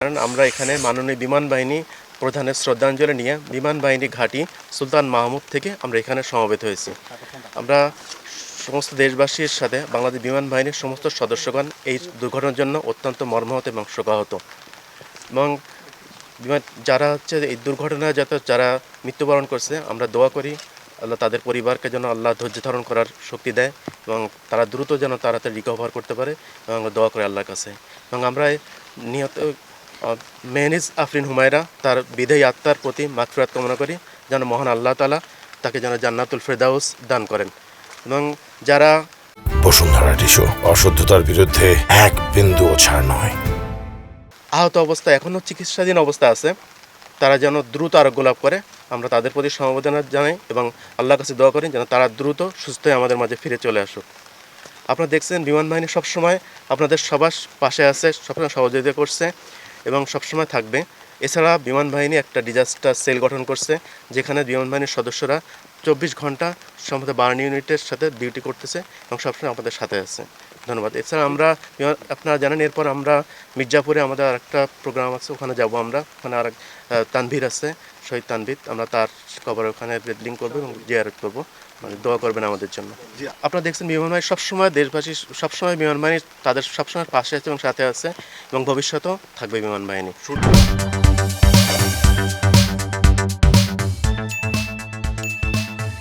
কারণ আমরা এখানে মাননীয় বিমান বাহিনী প্রধানের শ্রদ্ধাঞ্জলি নিয়ে বিমান বাহিনী ঘাঁটি সুলতান মাহমুদ থেকে আমরা এখানে সমবেত হয়েছি। আমরা সমস্ত দেশবাসীর সাথে বাংলাদেশ বিমান বাহিনীর সমস্ত সদস্যগণ এই দুর্ঘটনার জন্য অত্যন্ত মর্মাহত এবং শোকাহত, এবং যারা এই দুর্ঘটনায় যারা মৃত্যুবরণ করছে, আমরা দোয়া করি আল্লাহ তাদের পরিবারকে যেন আল্লাহ ধৈর্য ধারণ করার শক্তি দেয় এবং তারা দ্রুত যেন তাড়াতাড়ি রিকভার করতে পারে, এবং আমরা দোয়া করি আল্লাহর কাছে। এবং আমরা নিহত মেহনিজ আফরিন হুমায়রা তার বিদায়ী আত্মার প্রতি মাগফিরাত কামনা করি, যেন মহান আল্লাহ তাআলা তাকে যেন জান্নাতুল ফেরদাউস দান করেন। এবং যারা বসুন্ধরা টিস্যু অশুদ্ধতার বিরুদ্ধে এক বিন্দুও ছাড় নয়। আহত অবস্থায় এখনও চিকিৎসাধীন অবস্থা আছে, তারা যেন দ্রুত আরোগ্য লাভ করে, আমরা তাদের প্রতি সমবেদনা জানাই এবং আল্লাহর কাছে দোয়া করি যেন তারা দ্রুত সুস্থ হয়ে আমাদের মাঝে ফিরে চলে আসুক। আপনারা দেখছেন বিমান বাহিনী সবসময় আপনাদের সবার পাশে আছে, সবসময় সহযোগিতা করছে এবং সবসময় থাকবে। এছাড়া বিমান বাহিনী একটা ডিজাস্টার সেল গঠন করছে, যেখানে বিমান বাহিনীর সদস্যরা 24 ঘন্টা সম্ভবত 12 ইউনিটের সাথে ডিউটি করতেছে এবং সবসময় আমাদের সাথে আছে। ধন্যবাদ। এছাড়া আমরা আপনারা জানেন এরপর আমরা মির্জাপুরে আমাদের আরেকটা প্রোগ্রাম আছে, ওখানে যাব আমরা। ওখানে আরেক তানভীর আছে, শহীদ তানভীর, আমরা তার কবর ওখানে লিঙ্ক করবো এবং জিয়ারত করবো, মানে দোয়া করবেন আমাদের জন্য। আপনারা দেখছেন বিমান বাহিনী সবসময় দেশবাসী সবসময় বিমান বাহিনী তাদের সবসময় পাশে আছে এবং সাথে আছে এবং ভবিষ্যতেও থাকবে বিমান বাহিনী।